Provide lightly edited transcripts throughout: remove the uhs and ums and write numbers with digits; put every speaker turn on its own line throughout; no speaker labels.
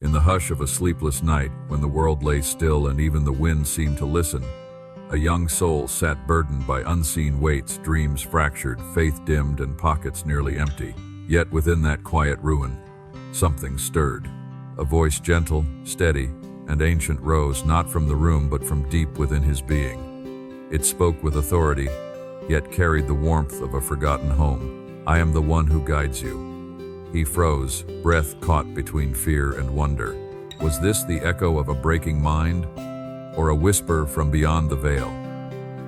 In the hush of a sleepless night, when the world lay still and even the wind seemed to listen, a young soul sat burdened by unseen weights, dreams fractured, faith dimmed, and pockets nearly empty. Yet within that quiet ruin, something stirred. A voice gentle, steady, and ancient rose not from the room but from deep within his being. It spoke with authority, yet carried the warmth of a forgotten home. "I am the one who guides you." He froze, breath caught between fear and wonder. Was this the echo of a breaking mind, or a whisper from beyond the veil?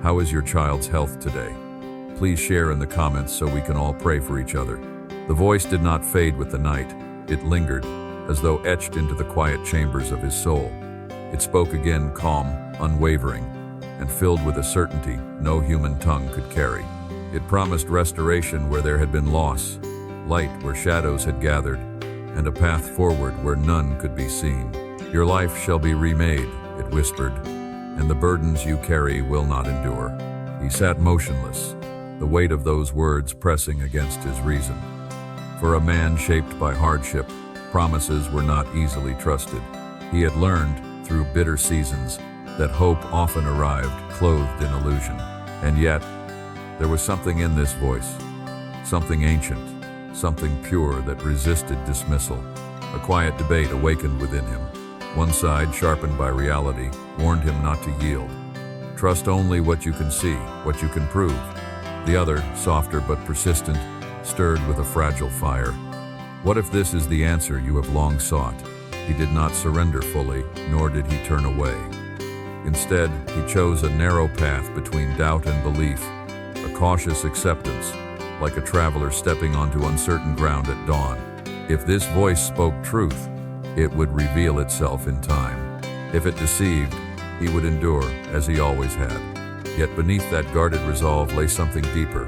How is your child's health today? Please share in the comments so we can all pray for each other. The voice did not fade with the night. It lingered, as though etched into the quiet chambers of his soul. It spoke again, calm, unwavering, and filled with a certainty no human tongue could carry. It promised restoration where there had been loss, light where shadows had gathered, and a path forward where none could be seen. "Your life shall be remade," it whispered, "and the burdens you carry will not endure." He sat motionless, the weight of those words pressing against his reason. For a man shaped by hardship, promises were not easily trusted. He had learned, through bitter seasons, that hope often arrived clothed in illusion. And yet, there was something in this voice, something ancient, something pure that resisted dismissal. A quiet debate awakened within him. One side, sharpened by reality, warned him not to yield. Trust only what you can see, what you can prove. The other, softer but persistent, stirred with a fragile fire. What if this is the answer you have long sought? He did not surrender fully, nor did he turn away. Instead, he chose a narrow path between doubt and belief, a cautious acceptance, like a traveler stepping onto uncertain ground at dawn. If this voice spoke truth, it would reveal itself in time. If it deceived, he would endure, as he always had. Yet beneath that guarded resolve lay something deeper,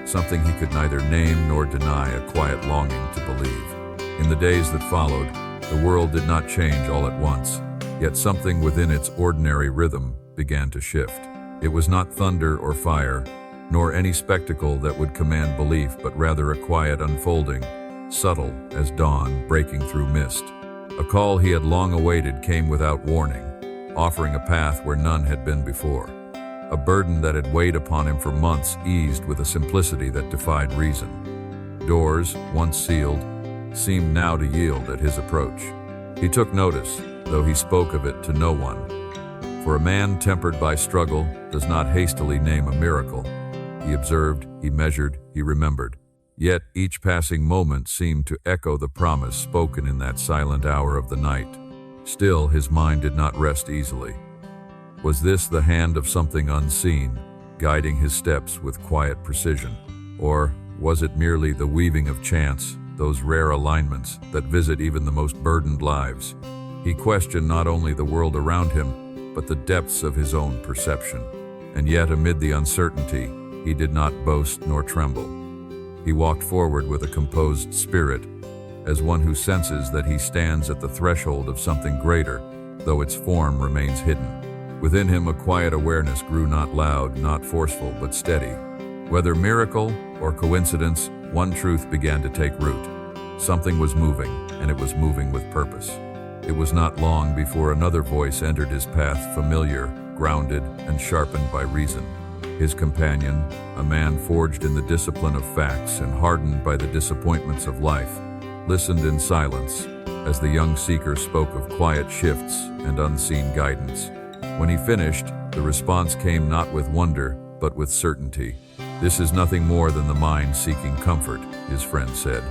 something he could neither name nor deny, a quiet longing to believe. In the days that followed, the world did not change all at once, yet something within its ordinary rhythm began to shift. It was not thunder or fire, nor any spectacle that would command belief, but rather a quiet unfolding, subtle as dawn breaking through mist. A call he had long awaited came without warning, offering a path where none had been before. A burden that had weighed upon him for months eased with a simplicity that defied reason. Doors, once sealed, seemed now to yield at his approach. He took notice, though he spoke of it to no one. For a man tempered by struggle does not hastily name a miracle. He observed, he measured, he remembered. Yet each passing moment seemed to echo the promise spoken in that silent hour of the night. Still, his mind did not rest easily. Was this the hand of something unseen, guiding his steps with quiet precision? Or was it merely the weaving of chance, those rare alignments that visit even the most burdened lives? He questioned not only the world around him, but the depths of his own perception. And yet, amid the uncertainty, he did not boast nor tremble. He walked forward with a composed spirit, as one who senses that he stands at the threshold of something greater, though its form remains hidden. Within him, a quiet awareness grew, not loud, not forceful, but steady. Whether miracle or coincidence, one truth began to take root. Something was moving, and it was moving with purpose. It was not long before another voice entered his path, familiar, grounded, and sharpened by reason. His companion, a man forged in the discipline of facts and hardened by the disappointments of life, listened in silence as the young seeker spoke of quiet shifts and unseen guidance. When he finished, the response came not with wonder, but with certainty. "This is nothing more than the mind seeking comfort," his friend said,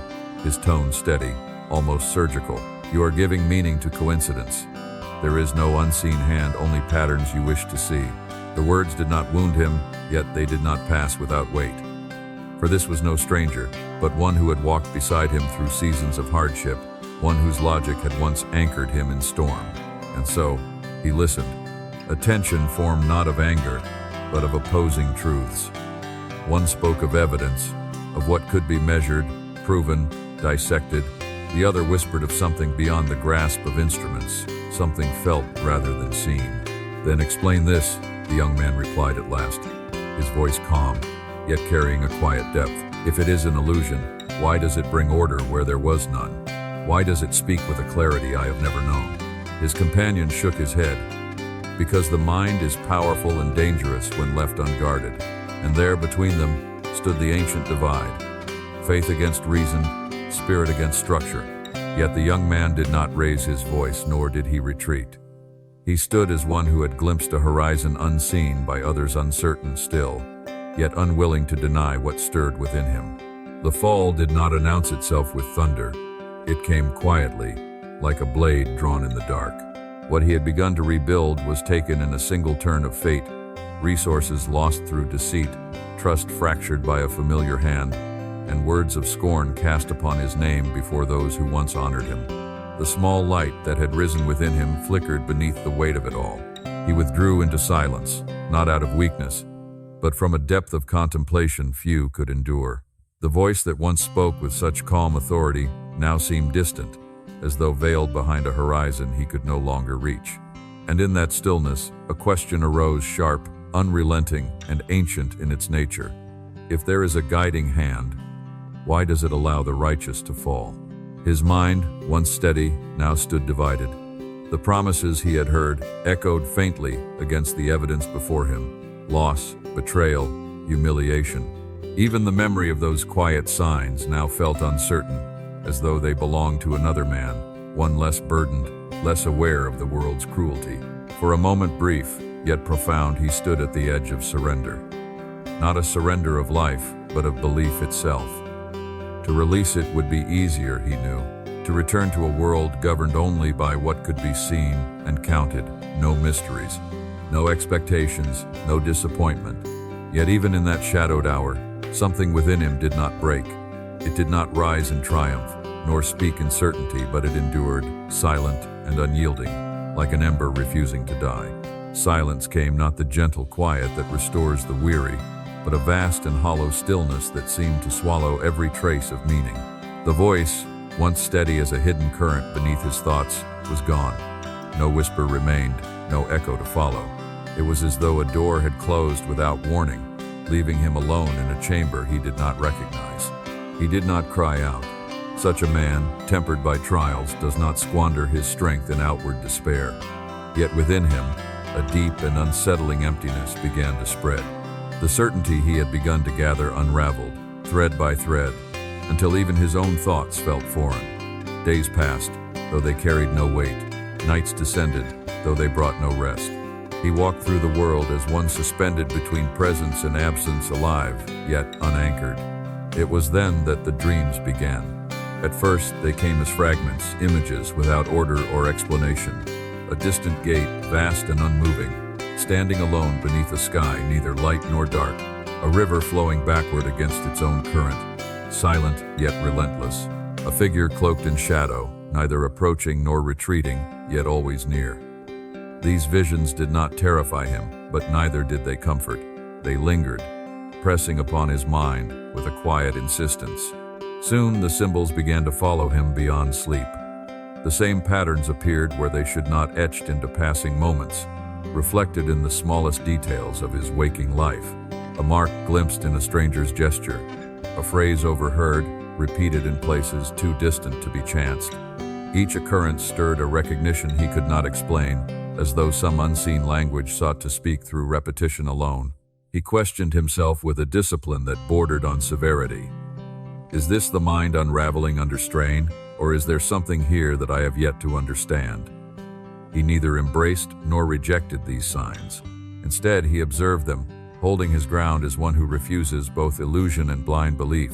his tone steady, almost surgical. "You are giving meaning to coincidence. There is no unseen hand, only patterns you wish to see." The words did not wound him, yet they did not pass without weight. For this was no stranger, but one who had walked beside him through seasons of hardship, one whose logic had once anchored him in storm. And so, he listened. A tension formed not of anger, but of opposing truths. One spoke of evidence, of what could be measured, proven, dissected. The other whispered of something beyond the grasp of instruments, something felt rather than seen. "Then explain this," the young man replied at last, his voice calm, yet carrying a quiet depth. "If it is an illusion, why does it bring order where there was none? Why does it speak with a clarity I have never known? His companion shook his head. Because the mind is powerful and dangerous when left unguarded, and there between them stood the ancient divide. Faith against reason, spirit against structure. Yet the young man did not raise his voice, nor did he retreat. He stood as one who had glimpsed a horizon unseen by others, uncertain still, yet unwilling to deny what stirred within him. The fall did not announce itself with thunder. It came quietly, like a blade drawn in the dark. What he had begun to rebuild was taken in a single turn of fate, resources lost through deceit, trust fractured by a familiar hand, and words of scorn cast upon his name before those who once honored him. The small light that had risen within him flickered beneath the weight of it all. He withdrew into silence, not out of weakness, but from a depth of contemplation few could endure. The voice that once spoke with such calm authority now seemed distant, as though veiled behind a horizon he could no longer reach. And in that stillness, a question arose, sharp, unrelenting, and ancient in its nature. If there is a guiding hand, why does it allow the righteous to fall? His mind, once steady, now stood divided. The promises he had heard echoed faintly against the evidence before him: loss, betrayal, humiliation. Even the memory of those quiet signs now felt uncertain, as though they belonged to another man, one less burdened, less aware of the world's cruelty. For a moment brief, yet profound, he stood at the edge of surrender. Not a surrender of life, but of belief itself. To release it would be easier, he knew, to return to a world governed only by what could be seen and counted, no mysteries, no expectations, no disappointment. Yet even in that shadowed hour, something within him did not break. It did not rise in triumph, nor speak in certainty, but it endured, silent and unyielding, like an ember refusing to die. Silence came, not the gentle quiet that restores the weary, but a vast and hollow stillness that seemed to swallow every trace of meaning. The voice, once steady as a hidden current beneath his thoughts, was gone. No whisper remained, no echo to follow. It was as though a door had closed without warning, leaving him alone in a chamber he did not recognize. He did not cry out. Such a man, tempered by trials, does not squander his strength in outward despair. Yet within him, a deep and unsettling emptiness began to spread. The certainty he had begun to gather unraveled, thread by thread, until even his own thoughts felt foreign. Days passed, though they carried no weight. Nights descended, though they brought no rest. He walked through the world as one suspended between presence and absence, alive, yet unanchored. It was then that the dreams began. At first, they came as fragments, images without order or explanation. A distant gate, vast and unmoving, standing alone beneath a sky neither light nor dark. A river flowing backward against its own current, silent yet relentless. A figure cloaked in shadow, neither approaching nor retreating, yet always near. These visions did not terrify him, but neither did they comfort. They lingered, pressing upon his mind with a quiet insistence. Soon the symbols began to follow him beyond sleep. The same patterns appeared where they should not, etched into passing moments, reflected in the smallest details of his waking life. A mark glimpsed in a stranger's gesture, a phrase overheard, repeated in places too distant to be chanced. Each occurrence stirred a recognition he could not explain, as though some unseen language sought to speak through repetition alone. He questioned himself with a discipline that bordered on severity. Is this the mind unraveling under strain, or is there something here that I have yet to understand? He neither embraced nor rejected these signs. Instead, he observed them, holding his ground as one who refuses both illusion and blind belief.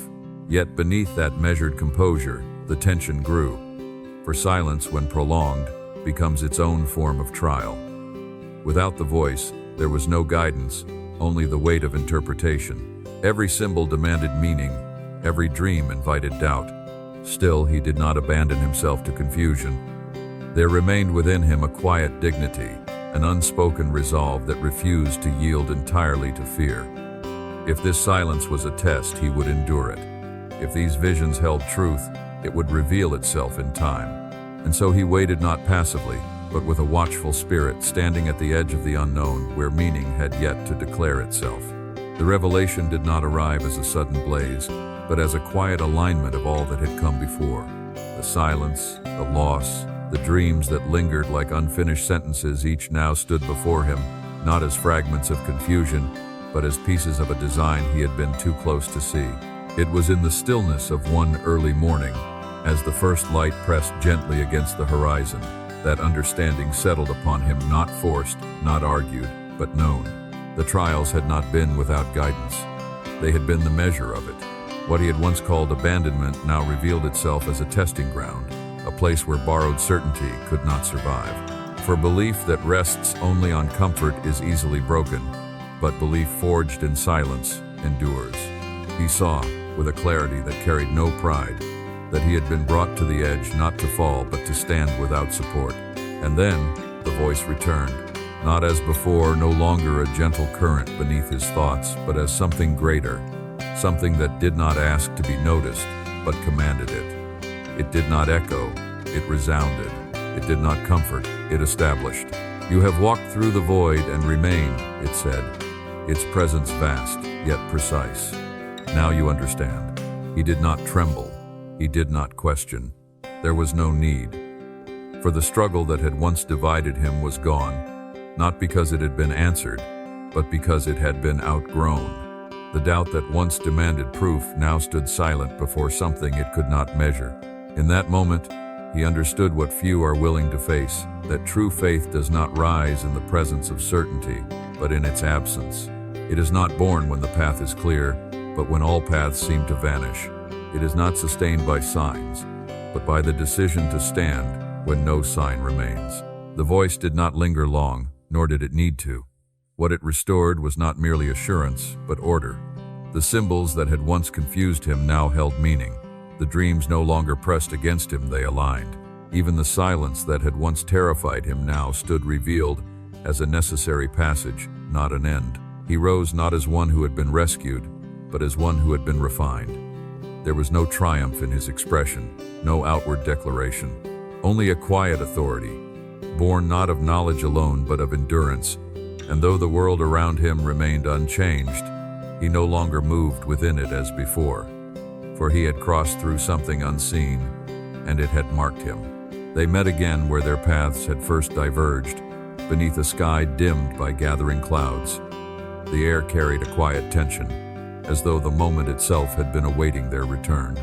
Yet beneath that measured composure, the tension grew. For silence, when prolonged, becomes its own form of trial. Without the voice, there was no guidance, only the weight of interpretation. Every symbol demanded meaning, every dream invited doubt. Still, he did not abandon himself to confusion. There remained within him a quiet dignity, an unspoken resolve that refused to yield entirely to fear. If this silence was a test, he would endure it. If these visions held truth, it would reveal itself in time. And so he waited, not passively, but with a watchful spirit, standing at the edge of the unknown where meaning had yet to declare itself. The revelation did not arrive as a sudden blaze, but as a quiet alignment of all that had come before. the silence, the loss, the dreams that lingered like unfinished sentences each now stood before him, not as fragments of confusion, but as pieces of a design he had been too close to see. It was in the stillness of one early morning, as the first light pressed gently against the horizon, that understanding settled upon him, not forced, not argued, but known. The trials had not been without guidance. They had been the measure of it. What he had once called abandonment now revealed itself as a testing ground, a place where borrowed certainty could not survive. For belief that rests only on comfort is easily broken, but belief forged in silence endures. He saw, with a clarity that carried no pride, that he had been brought to the edge not to fall but to stand without support. And then the voice returned, not as before, no longer a gentle current beneath his thoughts, but as something greater, something that did not ask to be noticed, but commanded it. It did not echo, it resounded. It did not comfort, it established. You have walked through the void and remained, it said, its presence vast, yet precise. Now you understand. He did not tremble. He did not question. There was no need. For the struggle that had once divided him was gone, not because it had been answered, but because it had been outgrown. The doubt that once demanded proof now stood silent before something it could not measure. In that moment, he understood what few are willing to face, that true faith does not rise in the presence of certainty, but in its absence. It is not born when the path is clear, but when all paths seem to vanish. It is not sustained by signs, but by the decision to stand when no sign remains. The voice did not linger long, nor did it need to. What it restored was not merely assurance, but order. The symbols that had once confused him now held meaning. The dreams no longer pressed against him, they aligned. Even the silence that had once terrified him now stood revealed as a necessary passage, not an end. He rose not as one who had been rescued, but as one who had been refined. There was no triumph in his expression, no outward declaration, only a quiet authority, born not of knowledge alone but of endurance. And though the world around him remained unchanged, he no longer moved within it as before. For he had crossed through something unseen, and it had marked him. They met again where their paths had first diverged, beneath a sky dimmed by gathering clouds. The air carried a quiet tension, as though the moment itself had been awaiting their return.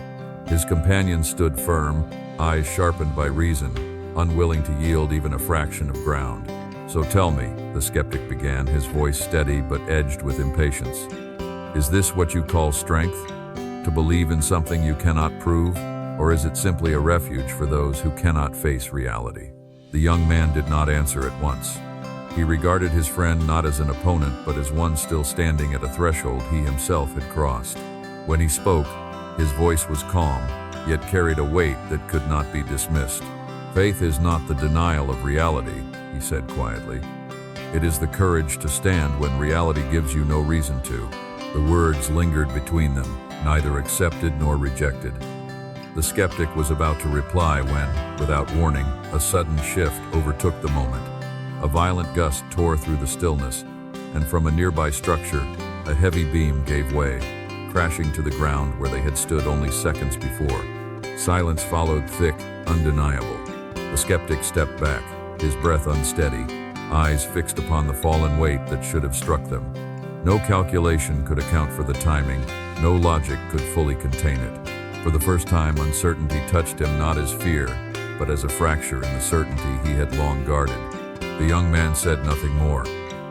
His companion stood firm, eyes sharpened by reason, unwilling to yield even a fraction of ground. "So tell me," the skeptic began, his voice steady but edged with impatience. "Is this what you call strength? To believe in something you cannot prove? Or is it simply a refuge for those who cannot face reality?" The young man did not answer at once. He regarded his friend not as an opponent, but as one still standing at a threshold he himself had crossed. When he spoke, his voice was calm, yet carried a weight that could not be dismissed. "Faith is not the denial of reality," he said quietly. "It is the courage to stand when reality gives you no reason to." The words lingered between them, neither accepted nor rejected. The skeptic was about to reply when, without warning, a sudden shift overtook the moment. A violent gust tore through the stillness, and from a nearby structure, a heavy beam gave way, crashing to the ground where they had stood only seconds before. Silence followed, thick, undeniable. The skeptic stepped back, his breath unsteady, eyes fixed upon the fallen weight that should have struck them. No calculation could account for the timing, no logic could fully contain it. For the first time, uncertainty touched him not as fear, but as a fracture in the certainty he had long guarded. The young man said nothing more.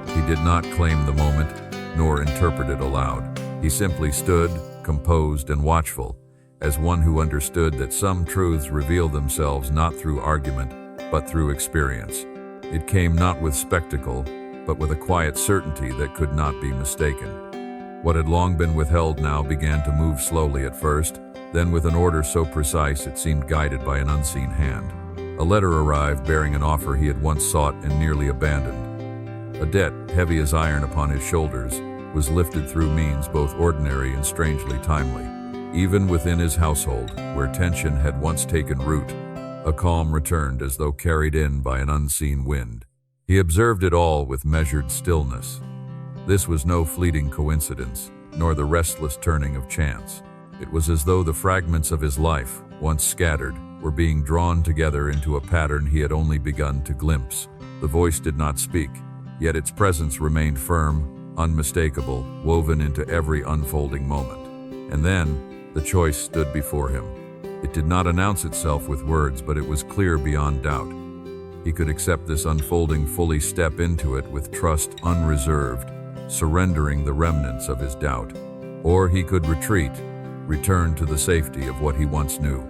He did not claim the moment, nor interpret it aloud. He simply stood, composed and watchful, as one who understood that some truths reveal themselves not through argument, but through experience. It came not with spectacle, but with a quiet certainty that could not be mistaken. What had long been withheld now began to move slowly at first, then with an order so precise it seemed guided by an unseen hand. A letter arrived bearing an offer he had once sought and nearly abandoned. A debt, heavy as iron upon his shoulders, was lifted through means both ordinary and strangely timely. Even within his household, where tension had once taken root, a calm returned as though carried in by an unseen wind. He observed it all with measured stillness. This was no fleeting coincidence, nor the restless turning of chance. It was as though the fragments of his life, once scattered, were being drawn together into a pattern he had only begun to glimpse. The voice did not speak, yet its presence remained firm, unmistakable, woven into every unfolding moment. And then, the choice stood before him. It did not announce itself with words, but it was clear beyond doubt. He could accept this unfolding, fully step into it with trust unreserved, surrendering the remnants of his doubt. Or he could retreat, return to the safety of what he once knew.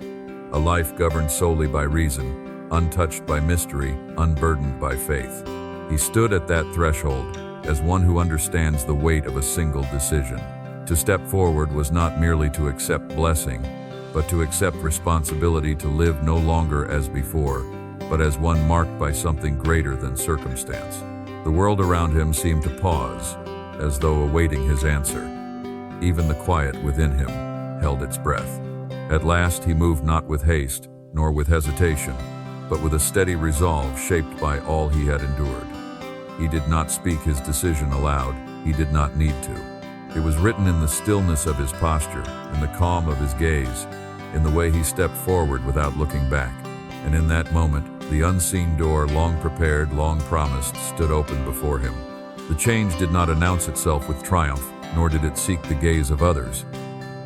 A life governed solely by reason, untouched by mystery, unburdened by faith. He stood at that threshold as one who understands the weight of a single decision. To step forward was not merely to accept blessing, but to accept responsibility to live no longer as before, but as one marked by something greater than circumstance. The world around him seemed to pause, as though awaiting his answer. Even the quiet within him held its breath. At last he moved not with haste, nor with hesitation, but with a steady resolve shaped by all he had endured. He did not speak his decision aloud. He did not need to. It was written in the stillness of his posture, in the calm of his gaze, in the way he stepped forward without looking back. And in that moment, the unseen door, long prepared, long promised, stood open before him. The change did not announce itself with triumph, nor did it seek the gaze of others.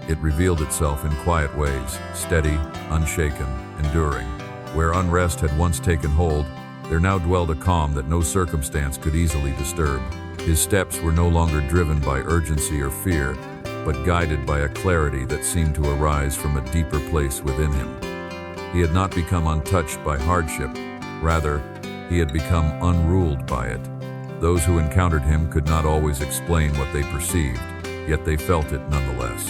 It revealed itself in quiet ways, steady, unshaken, enduring. Where unrest had once taken hold, there now dwelled a calm that no circumstance could easily disturb. His steps were no longer driven by urgency or fear, but guided by a clarity that seemed to arise from a deeper place within him. He had not become untouched by hardship, rather, he had become unruled by it. Those who encountered him could not always explain what they perceived, yet they felt it nonetheless.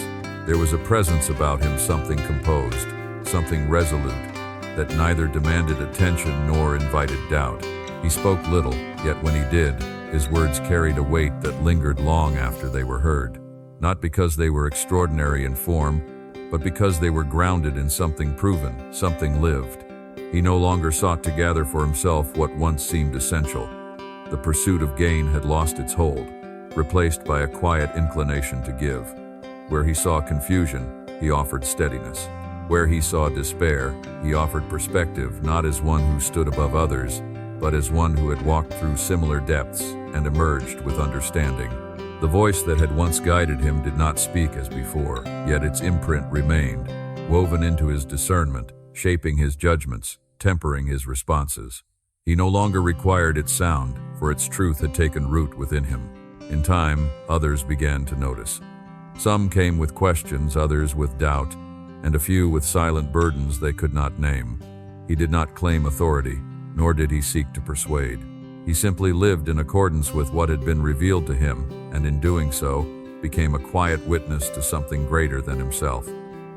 There was a presence about him, something composed, something resolute, that neither demanded attention nor invited doubt. He spoke little, yet when he did, his words carried a weight that lingered long after they were heard. Not because they were extraordinary in form, but because they were grounded in something proven, something lived. He no longer sought to gather for himself what once seemed essential. The pursuit of gain had lost its hold, replaced by a quiet inclination to give. Where he saw confusion, he offered steadiness. Where he saw despair, he offered perspective, not as one who stood above others, but as one who had walked through similar depths and emerged with understanding. The voice that had once guided him did not speak as before, yet its imprint remained, woven into his discernment, shaping his judgments, tempering his responses. He no longer required its sound, for its truth had taken root within him. In time, others began to notice. Some came with questions, others with doubt, and a few with silent burdens they could not name. He did not claim authority, nor did he seek to persuade. He simply lived in accordance with what had been revealed to him, and in doing so, became a quiet witness to something greater than himself.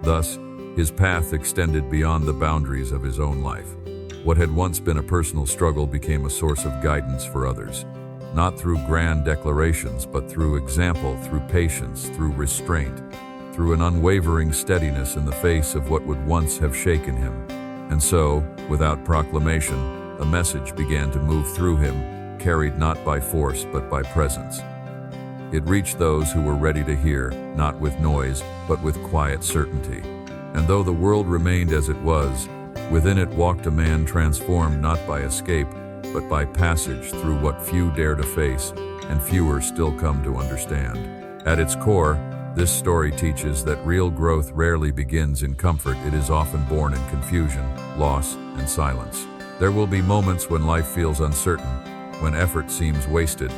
Thus, his path extended beyond the boundaries of his own life. What had once been a personal struggle became a source of guidance for others, not through grand declarations, but through example, through patience, through restraint, through an unwavering steadiness in the face of what would once have shaken him. And so, without proclamation, a message began to move through him, carried not by force but by presence. It reached those who were ready to hear, not with noise, but with quiet certainty. And though the world remained as it was, within it walked a man transformed not by escape, but by passage through what few dare to face, and fewer still come to understand. At its core, this story teaches that real growth rarely begins in comfort. It is often born in confusion, loss, and silence. There will be moments when life feels uncertain, when effort seems wasted,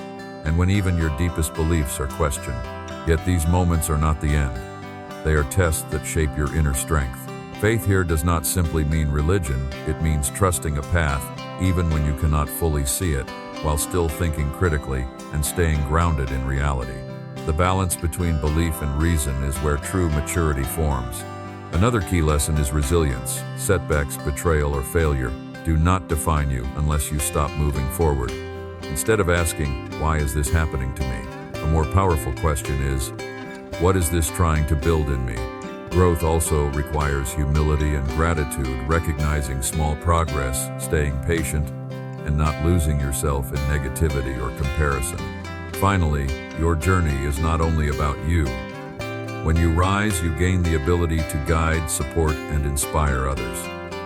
and when even your deepest beliefs are questioned. Yet these moments are not the end. They are tests that shape your inner strength. Faith here does not simply mean religion, it means trusting a path, even when you cannot fully see it, while still thinking critically and staying grounded in reality. The balance between belief and reason is where true maturity forms. Another key lesson is resilience. Setbacks, betrayal, or failure do not define you unless you stop moving forward. Instead of asking, "Why is this happening to me?" a more powerful question is, "What is this trying to build in me?" Growth also requires humility and gratitude, recognizing small progress, staying patient, and not losing yourself in negativity or comparison. Finally, your journey is not only about you. When you rise, you gain the ability to guide, support, and inspire others.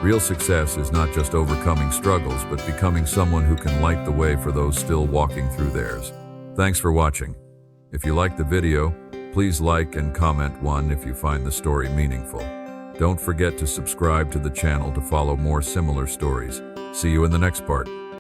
Real success is not just overcoming struggles, but becoming someone who can light the way for those still walking through theirs. Thanks for watching. If you liked the video, please like and comment one if you find the story meaningful. Don't forget to subscribe to the channel to follow more similar stories. See you in the next part.